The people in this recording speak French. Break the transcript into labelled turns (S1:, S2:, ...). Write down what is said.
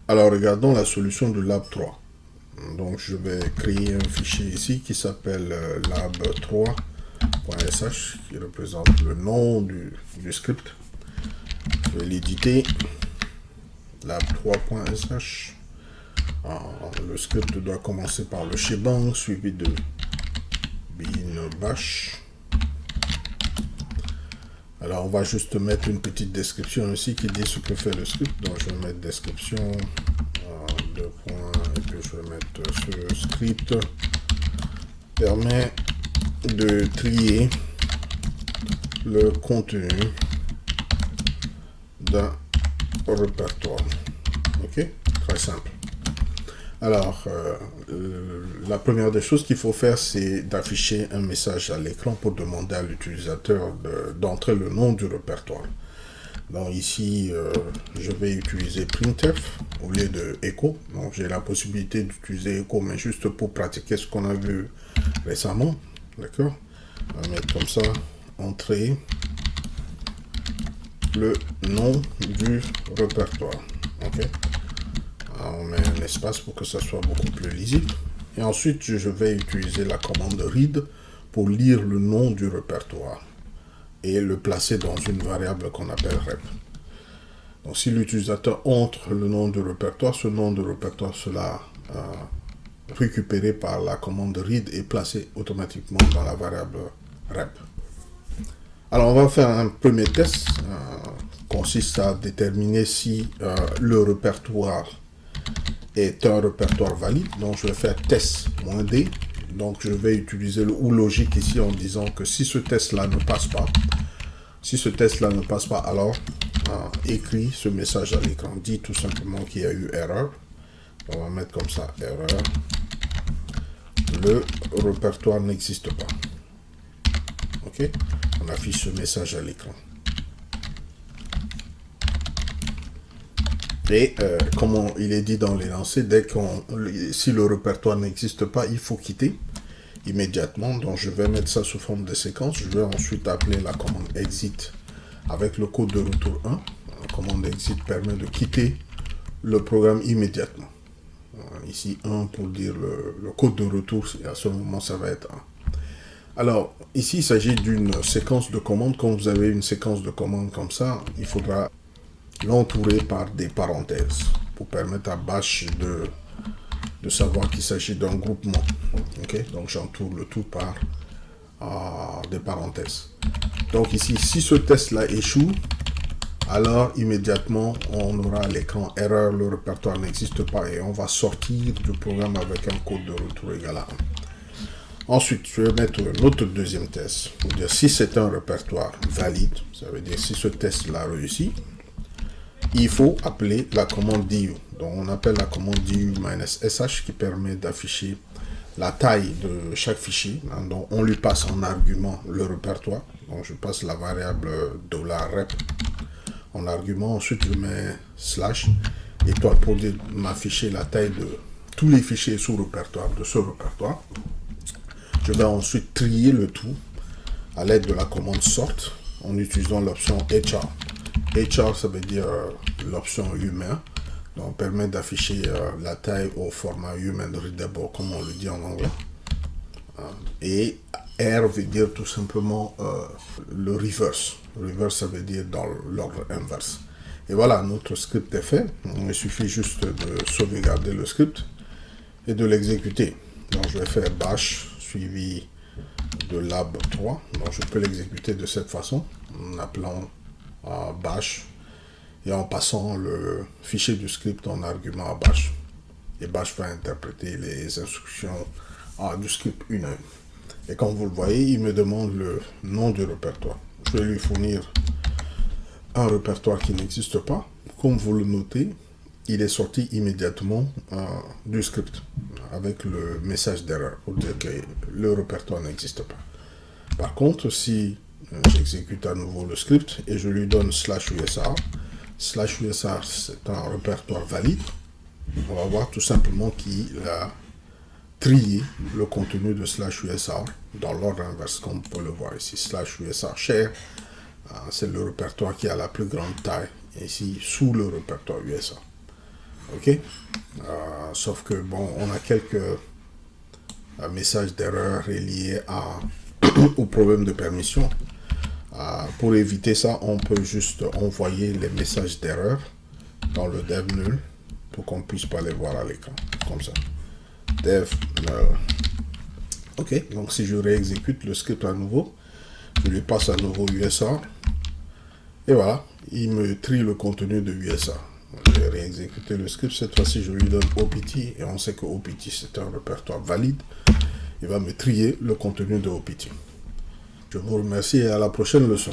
S1: Alors, regardons la solution de lab3. Donc, je vais créer un fichier ici qui s'appelle lab3.sh, qui représente le nom du script. Je vais l'éditer, lab3.sh. Le script doit commencer par le shebang, suivi de bin bash. Alors, on va juste mettre une petite description ici qui dit ce que fait le script. Donc, je vais mettre description, deux points, et puis je vais mettre ce script permet de trier le contenu d'un répertoire. Ok, très simple. Alors, la première des choses qu'il faut faire, c'est d'afficher un message à l'écran pour demander à l'utilisateur d'entrer le nom du répertoire. Donc ici, je vais utiliser printf au lieu de echo. Donc j'ai la possibilité d'utiliser echo, mais juste pour pratiquer ce qu'on a vu récemment. D'accord? On va mettre comme ça, entrer le nom du répertoire. Ok? On met un espace pour que ça soit beaucoup plus lisible. Et ensuite, je vais utiliser la commande read pour lire le nom du répertoire et le placer dans une variable qu'on appelle rep. Donc, si l'utilisateur entre le nom du répertoire, ce nom de répertoire sera récupéré par la commande read et placé automatiquement dans la variable rep. Alors, on va faire un premier test consiste à détermner si le répertoire est un répertoire valide. Donc je vais faire test-d. Donc je vais utiliser le ou logique ici en disant que si ce test-là ne passe pas, alors écris ce message à l'écran. Dit tout simplement qu'il y a eu erreur. On va mettre comme ça, erreur. Le répertoire n'existe pas. Ok? On affiche ce message à l'écran. Et comme il est dit dans l'énoncé, si le répertoire n'existe pas, il faut quitter immédiatement. Donc je vais mettre ça sous forme de séquence. Je vais ensuite appeler la commande exit avec le code de retour 1. La commande exit permet de quitter le programme immédiatement. Ici 1 pour dire le code de retour, et à ce moment ça va être 1. Alors ici il s'agit d'une séquence de commandes. Quand vous avez une séquence de commandes comme ça, il faudra l'entourer par des parenthèses pour permettre à Bash de savoir qu'il s'agit d'un groupement. Okay? Donc j'entoure le tout par des parenthèses. Donc ici, si ce test-là échoue, alors immédiatement on aura à l'écran erreur, le répertoire n'existe pas et on va sortir du programme avec un code de retour égal à 1. Ensuite, je vais mettre un autre deuxième test pour dire si c'est un répertoire valide, ça veut dire si ce test-là réussit, il faut appeler la commande du. Donc on appelle la commande du-sh qui permet d'afficher la taille de chaque fichier. Donc on lui passe en argument le répertoire. Donc je passe la variable $rep en argument. Ensuite je mets slash étoile pour m'afficher la taille de tous les fichiers sous répertoire de ce répertoire. Je vais ensuite trier le tout à l'aide de la commande sort en utilisant l'option HR. HR, ça veut dire l'option humain. Donc, permet d'afficher la taille au format human readable, comme on le dit en anglais. Et R veut dire tout simplement le reverse. Reverse, ça veut dire dans l'ordre inverse. Et voilà, notre script est fait. Il suffit juste de sauvegarder le script et de l'exécuter. Donc, je vais faire bash suivi de lab3. Donc, je peux l'exécuter de cette façon en appelant bash et en passant le fichier du script en argument à bash. Et bash va interpréter les instructions du script une à une. Et comme vous le voyez, il me demande le nom du répertoire. Je vais lui fournir un répertoire qui n'existe pas. Comme vous le notez, il est sorti immédiatement du script avec le message d'erreur pour dire que le répertoire n'existe pas. Par contre, si j'exécute à nouveau le script et je lui donne /usr. /usr, c'est un répertoire valide. On va voir tout simplement qu'il a trié le contenu de /usr dans l'ordre inverse, comme on peut le voir ici. /usr share, c'est le répertoire qui a la plus grande taille, ici sous le répertoire USR. Ok. Sauf que bon, on a quelques messages d'erreur liés au problème de permission. Pour éviter ça, on peut juste envoyer les messages d'erreur dans le dev null pour qu'on puisse pas les voir à l'écran. Comme ça. Dev null. Ok, donc si je réexécute le script à nouveau, je lui passe à nouveau USA. Et voilà, il me trie le contenu de USA. Je vais réexécuter le script. Cette fois-ci, je lui donne OPT. Et on sait que OPT, c'est un répertoire valide. Il va me trier le contenu de OPT. Je vous remercie et à la prochaine leçon.